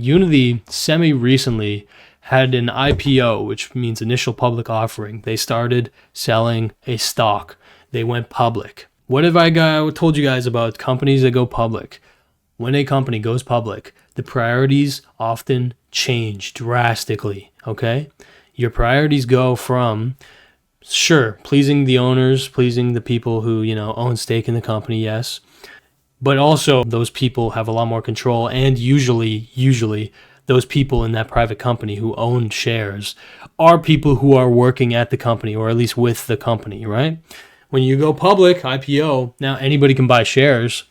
Unity semi-recently had an IPO, which means initial public offering. They started selling a stock. They went public. What have I told you guys about companies that go public? When a company goes public, the priorities often change drastically, okay? Your priorities go from, sure, pleasing the owners, pleasing the people who, own stake in the company, yes. But also those people have a lot more control, and usually those people in that private company who own shares are people who are working at the company, or at least with the company, right? When you go public, IPO, now anybody can buy shares.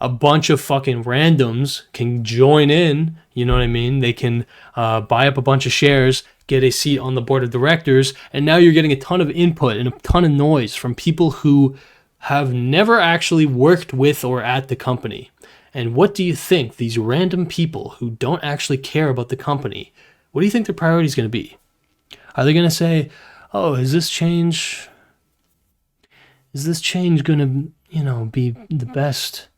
A bunch of fucking randoms can join in, you know what I mean? They can buy up a bunch of shares, get a seat on the board of directors, and now you're getting a ton of input and a ton of noise from people who have never actually worked with or at the company. And what do you think these random people who don't actually care about the company, what do you think their priority is going to be? Are they going to say, oh, is this change going to, be the best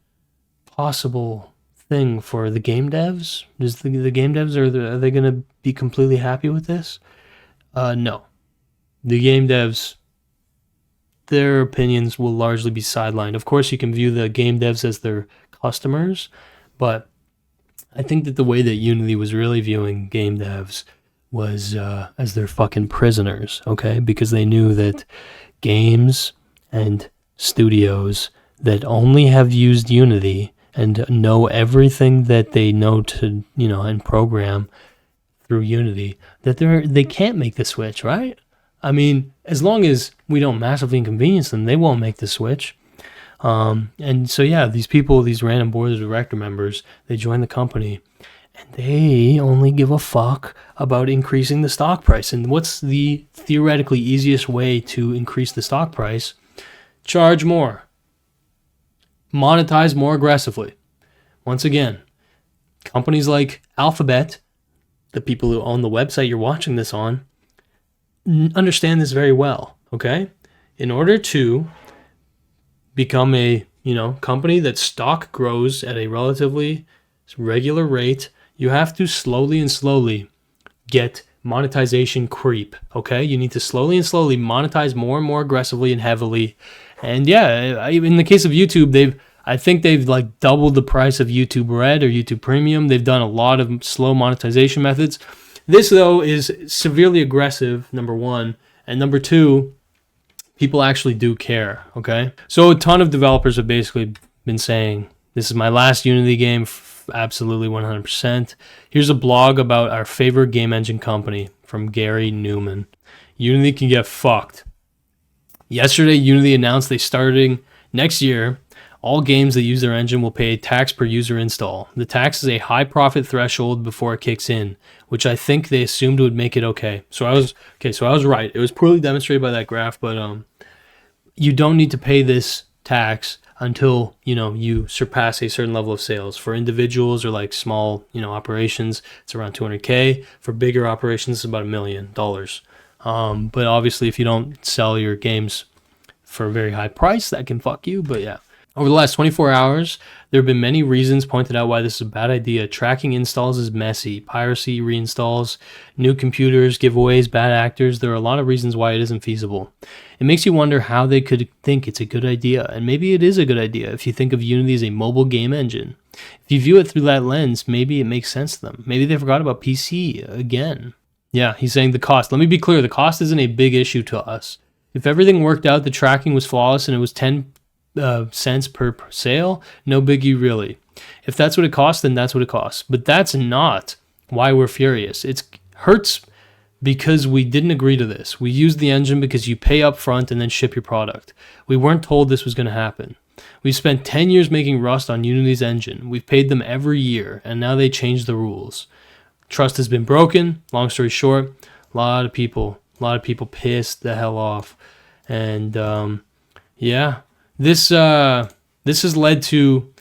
possible thing for the game devs? Is the game devs, are they going to be completely happy with this? No. The game devs, their opinions will largely be sidelined. Of course, you can view the game devs as their customers, but I think that the way that Unity was really viewing game devs was as their fucking prisoners, okay? Because they knew that games and studios that only have used Unity and know everything that they know to, and program through Unity, that they can't make the switch, right? I mean, as long as we don't massively inconvenience them, they won't make the switch. And so, yeah, these people, these random board of director members, they join the company and they only give a fuck about increasing the stock price. And what's the theoretically easiest way to increase the stock price? Charge more. Monetize more aggressively. Once again, companies like Alphabet, the people who own the website you're watching this on, understand this very well, okay? In order to become a, company that stock grows at a relatively regular rate, you have to slowly get monetization creep, okay? You need to slowly monetize more and more aggressively and heavily. And yeah, in the case of YouTube, I think they've like doubled the price of YouTube Red or YouTube Premium. They've done a lot of slow monetization methods. This, though, is severely aggressive, number one. And number two, people actually do care, okay? So a ton of developers have basically been saying, this is my last Unity game, absolutely 100%. Here's a blog about our favorite game engine company from Gary Newman. Unity can get fucked. Yesterday, Unity announced they starting next year, all games that use their engine will pay a tax per user install. The tax is a high profit threshold before it kicks in, which I think they assumed would make it okay. So I was right. It was poorly demonstrated by that graph, but you don't need to pay this tax until, you surpass a certain level of sales. For individuals or like small, operations, it's around $200K. For bigger operations, it's about $1 million. But obviously, if you don't sell your games for a very high price, that can fuck you. But yeah. Over the last 24 hours, there have been many reasons pointed out why this is a bad idea. Tracking installs is messy. Piracy, reinstalls, new computers, giveaways, bad actors. There are a lot of reasons why it isn't feasible. It makes you wonder how they could think it's a good idea. And maybe it is a good idea if you think of Unity as a mobile game engine. If you view it through that lens, maybe it makes sense to them. Maybe they forgot about PC again. Yeah, he's saying the cost. Let me be clear. The cost isn't a big issue to us. If everything worked out, the tracking was flawless, and it was 10 cents per sale, no biggie really. If that's what it costs, then that's what it costs. But that's not why we're furious. It hurts because we didn't agree to this. We used the engine because you pay up front and then ship your product. We weren't told this was going to happen. We've spent 10 years making Rust on Unity's engine. We've paid them every year, and now they changed the rules. Trust has been broken. Long story short, a lot of people pissed the hell off. And yeah, this has led to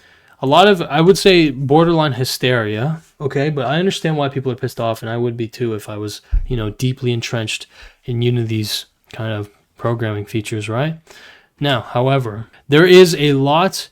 a lot of, I would say, borderline hysteria. Okay, but I understand why people are pissed off, and I would be too if I was, deeply entrenched in Unity's kind of programming features, right? Now, however, there is a lot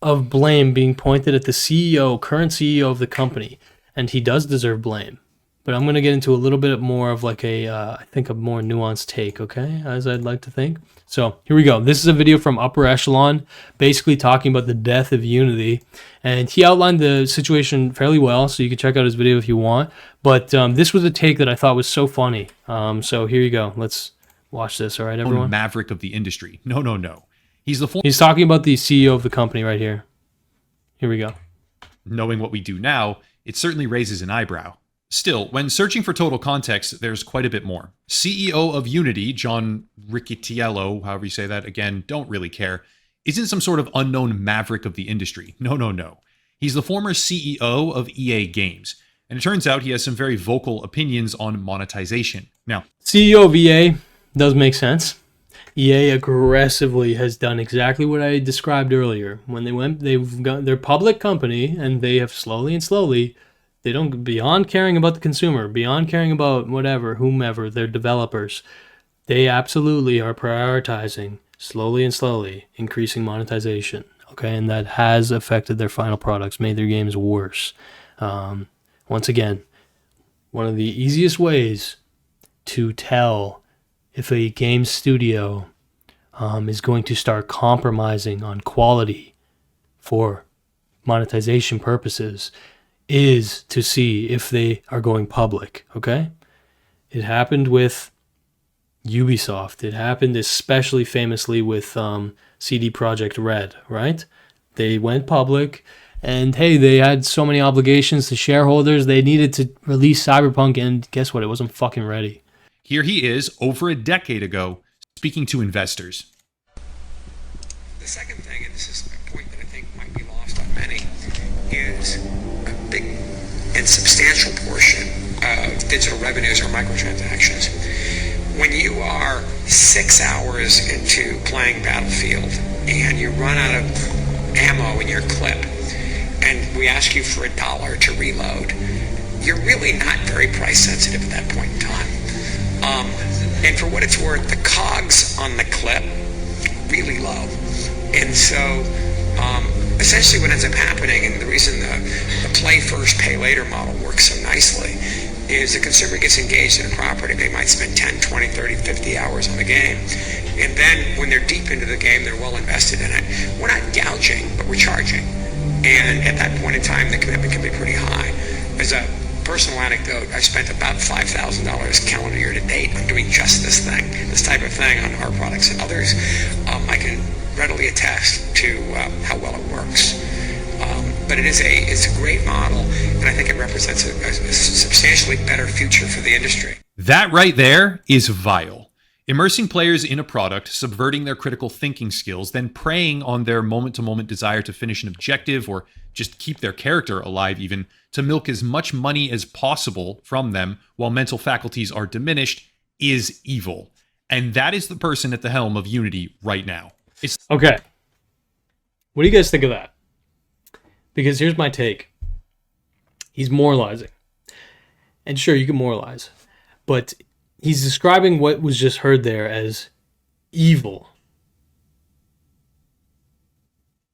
of blame being pointed at the CEO, current CEO of the company. and he does deserve blame. But I'm going to get into a little bit more of like I think a more nuanced take, okay, as I'd like to think. So here we go. This is a video from Upper Echelon, basically talking about the death of Unity. And he outlined the situation fairly well, so you can check out his video if you want. But this was a take that I thought was so funny. So here you go. Let's watch this, all right, everyone? Maverick of the industry. No. He's talking about the CEO of the company right here. Here we go. Knowing what we do now, it certainly raises an eyebrow. Still, when searching for total context, there's quite a bit more. CEO of Unity, John Riccitiello, however you say that, again, don't really care, isn't some sort of unknown maverick of the industry. No. He's the former CEO of EA Games, and it turns out he has some very vocal opinions on monetization. Now, CEO of EA does make sense. EA aggressively has done exactly what I described earlier. When they've got their public company, and they have slowly and slowly, they don't, beyond caring about the consumer, beyond caring about whatever, whomever, their developers, they absolutely are prioritizing slowly and slowly increasing monetization. Okay, and that has affected their final products, made their games worse. Once again, one of the easiest ways to tell if a game studio is going to start compromising on quality for monetization purposes is to see if they are going public, okay? It happened with Ubisoft. It happened especially famously with CD Projekt Red, right? They went public, and hey, they had so many obligations to shareholders, they needed to release Cyberpunk, and guess what? It wasn't fucking ready. Here he is, over a decade ago, speaking to investors. The second thing, and this is a point that I think might be lost on many, is a big and substantial portion of digital revenues are microtransactions. When you are 6 hours into playing Battlefield and you run out of ammo in your clip and we ask you for $1 to reload, you're really not very price sensitive at that point in time. And for what it's worth, the cogs on the clip really low. And so essentially what ends up happening, and the reason the play first, pay later model works so nicely, is the consumer gets engaged in a property. They might spend 10, 20, 30, 50 hours on the game. And then when they're deep into the game, they're well invested in it. We're not gouging, but we're charging. And at that point in time, the commitment can be pretty high. As a personal anecdote, I spent about $5,000 calendar year to date on doing just this type of thing on our products and others. I can readily attest to how well it works. But it's a great model, and I think it represents a substantially better future for the industry. That right there is vile. Immersing players in a product, subverting their critical thinking skills, then preying on their moment-to-moment desire to finish an objective or just keep their character alive even, to milk as much money as possible from them while mental faculties are diminished, is evil. And that is the person at the helm of Unity right now. Okay. What do you guys think of that? Because here's my take. He's moralizing. And sure, you can moralize. But he's describing what was just heard there as evil.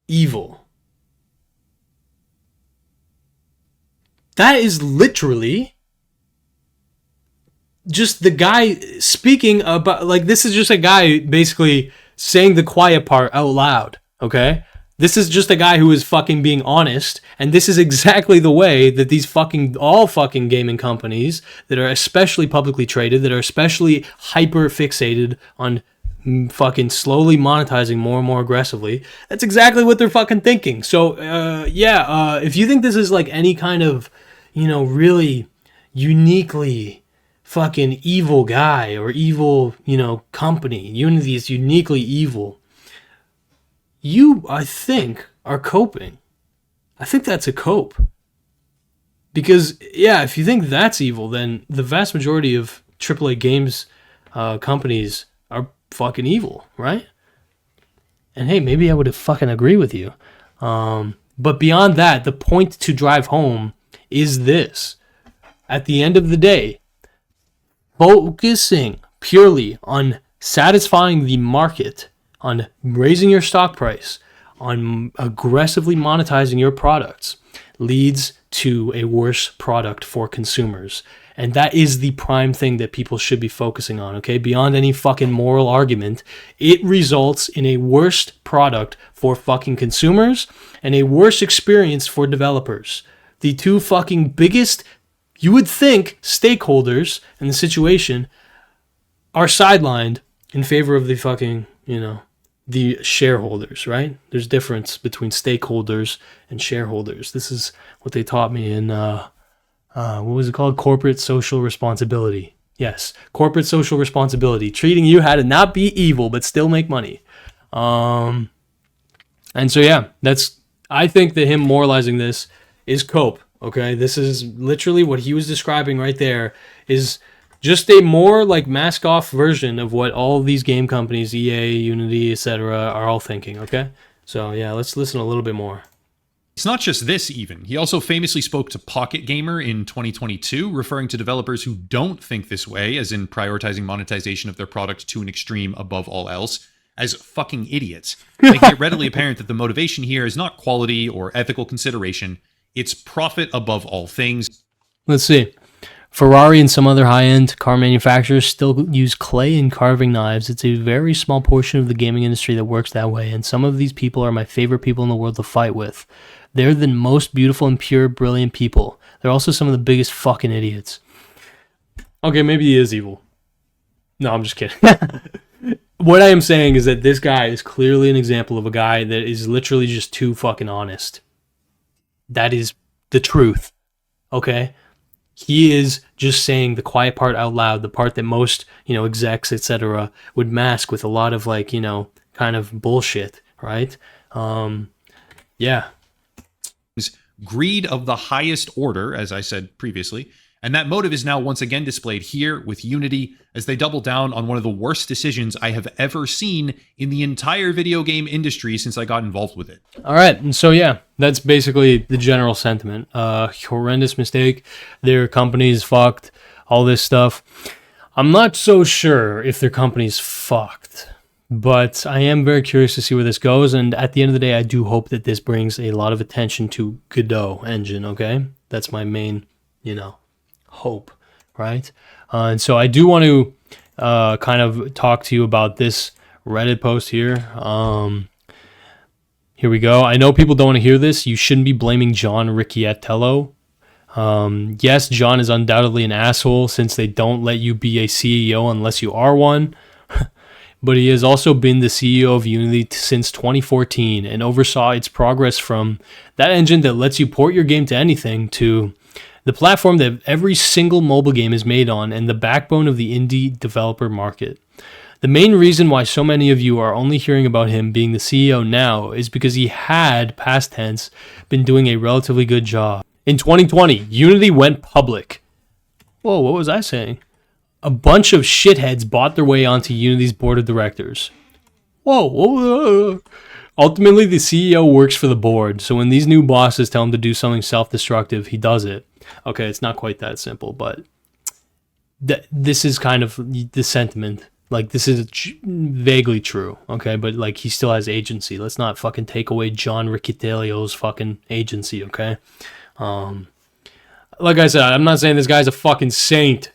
Evil. That is literally just the guy speaking about, like, this is just a guy basically saying the quiet part out loud, okay? This is just a guy who is fucking being honest, and this is exactly the way that these all fucking gaming companies that are especially publicly traded, that are especially hyper fixated on fucking slowly monetizing more and more aggressively, that's exactly what they're fucking thinking. So, if you think this is like any kind of, really uniquely fucking evil guy or evil, company, Unity is uniquely evil, you, I think, are coping. I think that's a cope. Because, if you think that's evil, then the vast majority of AAA games companies are fucking evil, right? And hey, maybe I would have fucking agree with you. But beyond that, the point to drive home is this. At the end of the day, focusing purely on satisfying the market, on raising your stock price, on aggressively monetizing your products, leads to a worse product for consumers. And that is the prime thing that people should be focusing on, okay? Beyond any fucking moral argument, it results in a worse product for fucking consumers and a worse experience for developers. The two fucking biggest, you would think, stakeholders in the situation are sidelined in favor of the fucking, the shareholders, right? There's difference between stakeholders and shareholders. This is what they taught me in, what was it called? Corporate social responsibility. Yes, corporate social responsibility. Treating you how to not be evil, but still make money. And so, yeah, I think that him moralizing this is cope, okay? This is literally what he was describing right there is just a more like mask-off version of what all of these game companies, EA, Unity, etc., are all thinking, okay? So, yeah, let's listen a little bit more. It's not just this, even. He also famously spoke to Pocket Gamer in 2022, referring to developers who don't think this way, as in prioritizing monetization of their product to an extreme above all else, as fucking idiots, making it readily apparent that the motivation here is not quality or ethical consideration, it's profit above all things. Let's see. Ferrari and some other high-end car manufacturers still use clay and carving knives. It's a very small portion of the gaming industry that works that way, and some of these people are my favorite people in the world to fight with. They're the most beautiful and pure, brilliant people. They're also some of the biggest fucking idiots. Okay, maybe he is evil. No, I'm just kidding. What I am saying is that this guy is clearly an example of a guy that is literally just too fucking honest. That is the truth. Okay? He is just saying the quiet part out loud, the part that most, execs, etc., would mask with a lot of kind of bullshit, right? Yeah. Greed of the highest order, as I said previously, and that motive is now once again displayed here with Unity as they double down on one of the worst decisions I have ever seen in the entire video game industry since I got involved with it. All right, and so yeah, that's basically the general sentiment. Horrendous mistake. Their company's fucked. All this stuff. I'm not so sure if their company's fucked, but I am very curious to see where this goes. And at the end of the day, I do hope that this brings a lot of attention to Godot engine. Okay, that's my main, hope, right? And so I do want to kind of talk to you about this Reddit post here. Here we go. I know people don't want to hear this. You shouldn't be blaming John Ricciatello. Yes, John is undoubtedly an asshole since they don't let you be a CEO unless you are one. But he has also been the CEO of Unity since 2014 and oversaw its progress from that engine that lets you port your game to anything to the platform that every single mobile game is made on and the backbone of the indie developer market. The main reason why so many of you are only hearing about him being the CEO now is because he had, past tense, been doing a relatively good job. In 2020, Unity went public. Whoa, what was I saying? A bunch of shitheads bought their way onto Unity's board of directors. Whoa. Ultimately, the CEO works for the board, so when these new bosses tell him to do something self-destructive, he does it. Okay, it's not quite that simple, but this is kind of the sentiment. Like, this is vaguely true, okay? But, he still has agency. Let's not fucking take away John Ricciatello's fucking agency, okay? Like I said, I'm not saying this guy's a fucking saint.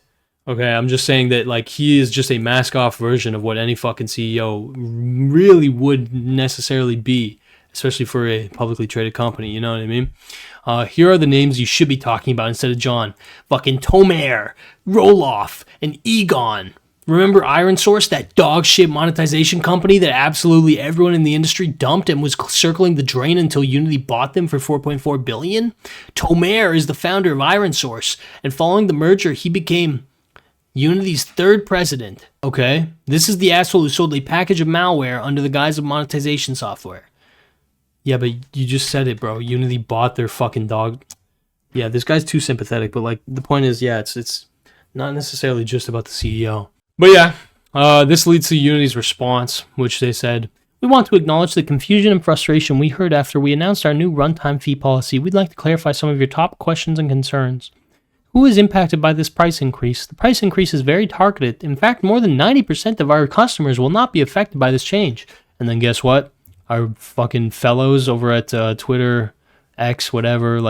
Okay, I'm just saying that, he is just a mask-off version of what any fucking CEO really would necessarily be, especially for a publicly traded company, you know what I mean? Here are the names you should be talking about instead of John. Fucking Tomer, Roloff, and Egon. Remember IronSource, that dog shit monetization company that absolutely everyone in the industry dumped and was circling the drain until Unity bought them for $4.4 billion? Tomer is the founder of IronSource, and following the merger, he became Unity's third president, okay? This is the asshole who sold a package of malware under the guise of monetization software. Yeah, but you just said it, bro. Unity bought their fucking dog. Yeah, this guy's too sympathetic, but the point is, yeah, it's not necessarily just about the CEO. But yeah, this leads to Unity's response, which they said, "We want to acknowledge the confusion and frustration we heard after we announced our new runtime fee policy. We'd like to clarify some of your top questions and concerns. Who is impacted by this price increase? The price increase is very targeted. In fact, more than 90% of our customers will not be affected by this change." And then guess what? Our fucking fellows over at Twitter, X, whatever,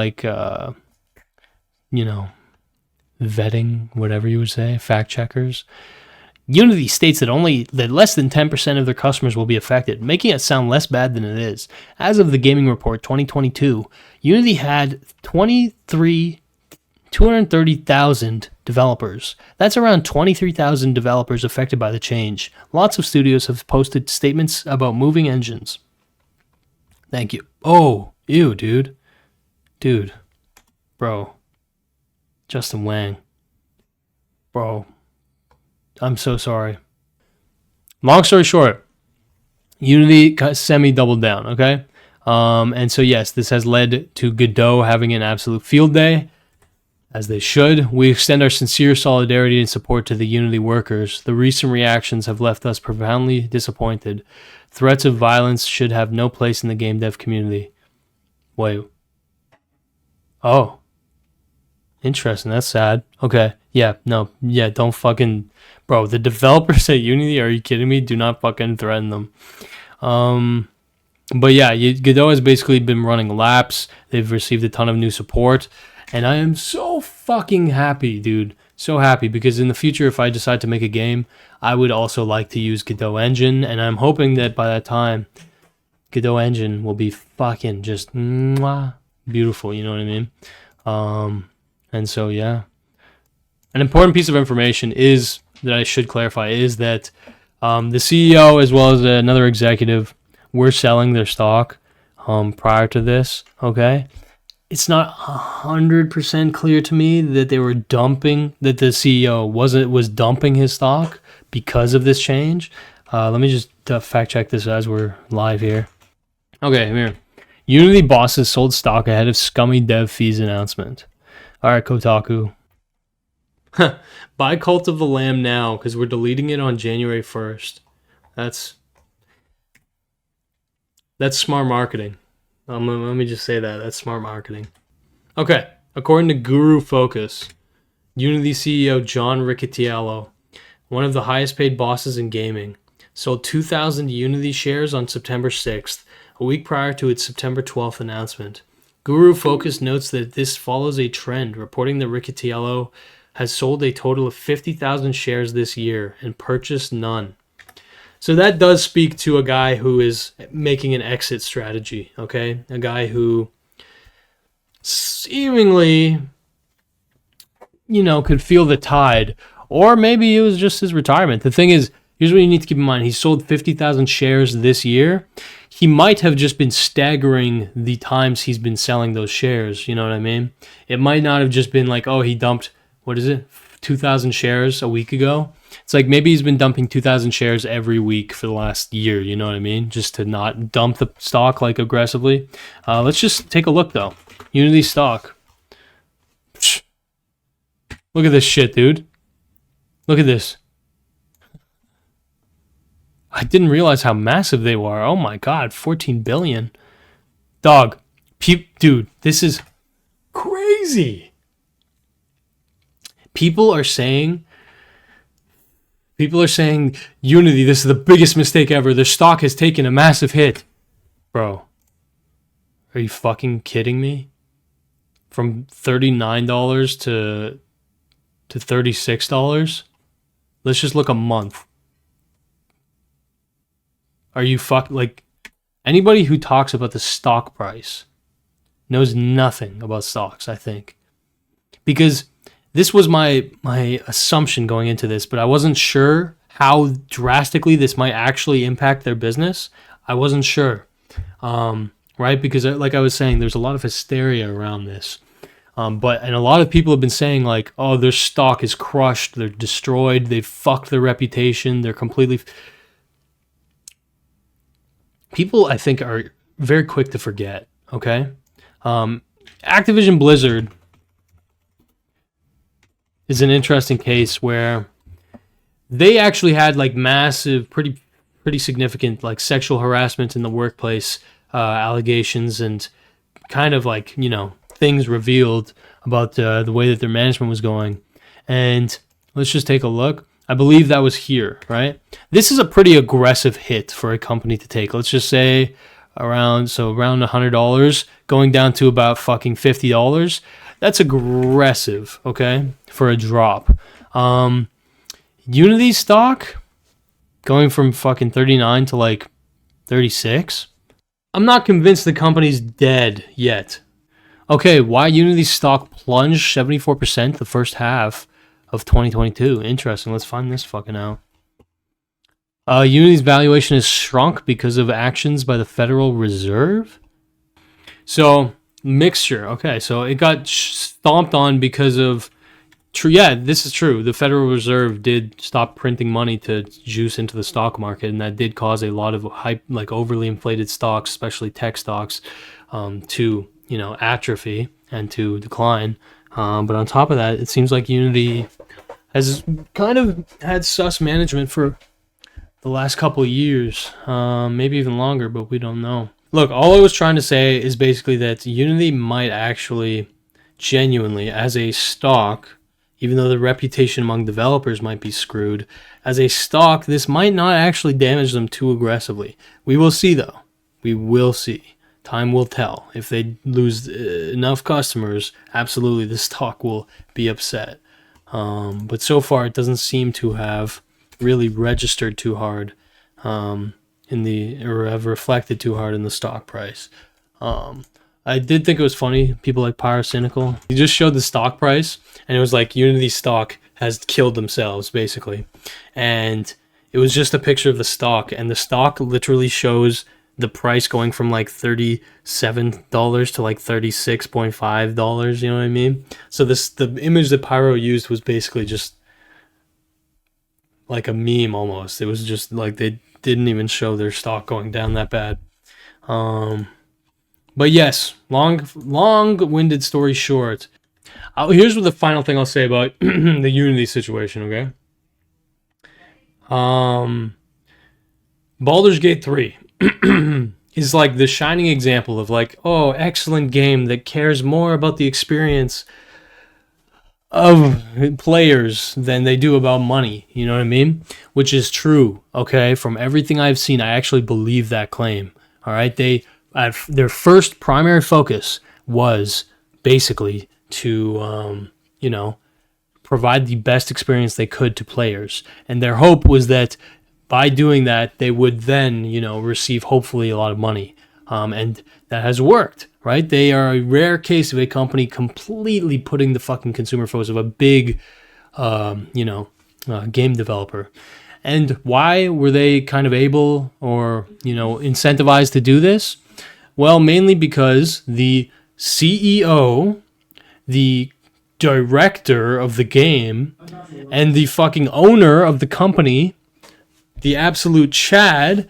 vetting, whatever you would say, fact checkers. Unity states that less than 10% of their customers will be affected, making it sound less bad than it is. As of the Gaming Report 2022, Unity had 230,000 developers. That's around 23,000 developers affected by the change. Lots of studios have posted statements about moving engines. Thank you. Oh, ew, dude. Dude. Bro. Justin Wang. Bro. I'm so sorry. Long story short, Unity semi-doubled down, okay? And so, yes, this has led to Godot having an absolute field day, as they should. We extend our sincere solidarity and support to the Unity workers. The recent reactions have left us profoundly disappointed. Threats of violence should have no place in the game dev community. Wait. Oh. Interesting. That's sad. Okay. Yeah. No. Yeah. Don't fucking... Bro, the developers at Unity, are you kidding me? Do not fucking threaten them. But yeah, Godot has basically been running laps. They've received a ton of new support. And I am so fucking happy, dude. So happy, because in the future, if I decide to make a game, I would also like to use Godot Engine. And I'm hoping that by that time, Godot Engine will be fucking just beautiful. You know what I mean? And so, yeah. An important piece of information is... that I should clarify is that the CEO as well as another executive were selling their stock prior to this, okay? It's not 100% clear to me that they were dumping, that the CEO was dumping his stock because of this change. Let me just fact check this as we're live here. Okay, here. Unity bosses sold stock ahead of scummy dev fees announcement. All right, Kotaku. Buy Cult of the Lamb now, because we're deleting it on January 1st. That's smart marketing. Let me just say that. That's smart marketing. Okay. According to Guru Focus, Unity CEO John Riccitiello, one of the highest paid bosses in gaming, sold 2,000 Unity shares on September 6th, a week prior to its September 12th announcement. Guru Focus notes that this follows a trend, reporting that Riccitiello has sold a total of 50,000 shares this year and purchased none. So that does speak to a guy who is making an exit strategy, okay? A guy who seemingly, could feel the tide. Or maybe it was just his retirement. The thing is, here's what you need to keep in mind. He sold 50,000 shares this year. He might have just been staggering the times he's been selling those shares, you know what I mean? It might not have just been like, oh, he dumped... 2,000 shares a week ago. It's like maybe he's been dumping 2,000 shares every week for the last year, you know what I mean? Just to not dump the stock like aggressively. Let's just take a look though. Unity stock. Look at this shit, dude. Look at this. I didn't realize how massive they were. Oh my god, 14 billion. Dog. Dude, this is crazy. People are saying, Unity, this is the biggest mistake ever. Their stock has taken a massive hit. Bro, are you fucking kidding me? From $39 to $36? Let's just look a month. Are you anybody who talks about the stock price knows nothing about stocks, I think. Because this was my assumption going into this, but I wasn't sure how drastically this might actually impact their business. I wasn't sure, right? Because like I was saying, there's a lot of hysteria around this. And a lot of people have been saying like, oh, their stock is crushed, they're destroyed, they've fucked their reputation, they're completely... People, I think, are very quick to forget, okay? Activision Blizzard is an interesting case where they actually had like massive, pretty significant like sexual harassment in the workplace allegations and kind of like, things revealed about the way that their management was going. And let's just take a look. I believe that was here, right? This is a pretty aggressive hit for a company to take. Let's just say around $100 going down to about fucking $50. That's aggressive, okay, for a drop. Unity stock going from fucking 39 to like 36. I'm not convinced the company's dead yet. Okay, why Unity stock plunged 74% the first half of 2022? Interesting. Let's find this fucking out. Unity's valuation has shrunk because of actions by the Federal Reserve. So, mixture. Okay, so it got stomped on because of... Yeah, this is true. The Federal Reserve did stop printing money to juice into the stock market, and that did cause a lot of hype, like overly inflated stocks, especially tech stocks, to, you know, atrophy and to decline. But on top of that, it seems like Unity has kind of had sus management for the last couple of years, maybe even longer, but we don't know. Look, all I was trying to say is basically that Unity might actually genuinely, as a stock, even though the reputation among developers might be screwed, as a stock, this might not actually damage them too aggressively. We will see, though. We will see. Time will tell. If they lose enough customers, absolutely the stock will be upset. But so far, it doesn't seem to have really registered too hard or have reflected too hard in the stock price. I did think it was funny, people like Pyrocynical. He just showed the stock price, and it was like Unity stock has killed themselves, basically. And it was just a picture of the stock, and the stock literally shows the price going from like $37 to like $36.5, you know what I mean? So the image that Pyro used was basically just like a meme almost. It was just like they didn't even show their stock going down that bad. But yes, long-winded story short. Here's what the final thing I'll say about the Unity situation, okay? Baldur's Gate 3 is like the shining example of like, oh, excellent game that cares more about the experience of players than they do about money, you know what I mean? Which is true, okay? From everything I've seen, I actually believe that claim, all right? Their first primary focus was basically to, provide the best experience they could to players. And their hope was that by doing that, they would then, receive hopefully a lot of money. And that has worked, right? They are a rare case of a company completely putting the fucking consumer focus of a big, game developer. And why were they kind of able or, incentivized to do this? Well, mainly because the CEO, the director of the game, and the fucking owner of the company, the absolute Chad,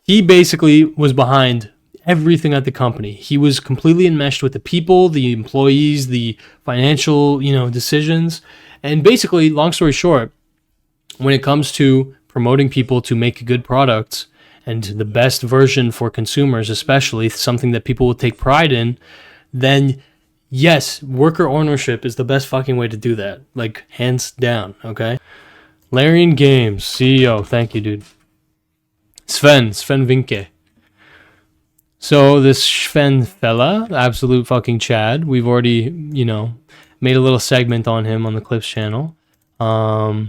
he basically was behind everything at the company. He was completely enmeshed with the people, the employees, the financial, decisions. And basically, long story short, when it comes to promoting people to make good products and the best version for consumers, especially something that people will take pride in, then yes, worker ownership is the best fucking way to do that. Like, hands down, okay? Larian Games, CEO. Thank you, dude. Sven Vinke. So this Sven fella, absolute fucking Chad, we've already, made a little segment on him on the Clips channel. But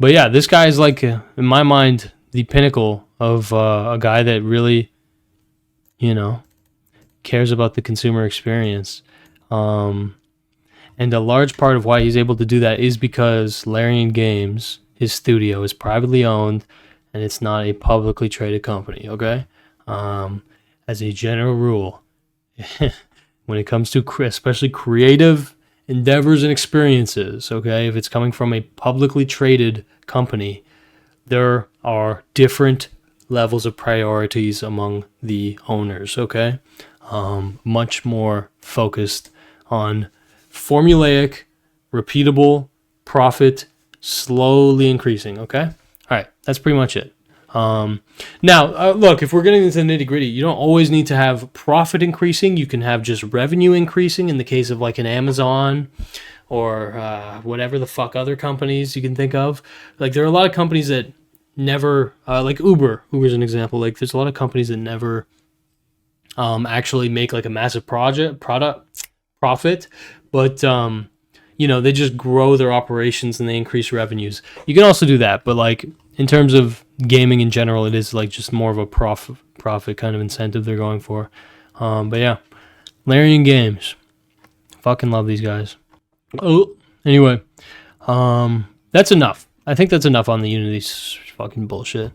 yeah, this guy is like, in my mind, the pinnacle of a guy that really, cares about the consumer experience. And a large part of why he's able to do that is because Larian Games, his studio, is privately owned and it's not a publicly traded company, okay? As a general rule, when it comes to especially creative endeavors and experiences, okay, if it's coming from a publicly traded company, there are different levels of priorities among the owners, okay? Much more focused on formulaic, repeatable profit, slowly increasing, okay? All right, that's pretty much it. Now, look, if we're getting into the nitty gritty, you don't always need to have profit increasing. You can have just revenue increasing in the case of like an Amazon or whatever the fuck other companies you can think of. Like there are a lot of companies that never, like Uber. Uber's an example. Like there's a lot of companies that never actually make like a massive profit, but you know, they just grow their operations and they increase revenues. You can also do that, but like in terms of gaming in general, it is like just more of a profit kind of incentive they're going for. But yeah, Larian Games, fucking love these guys. Oh, anyway, that's enough. I think that's enough on the Unity fucking bullshit.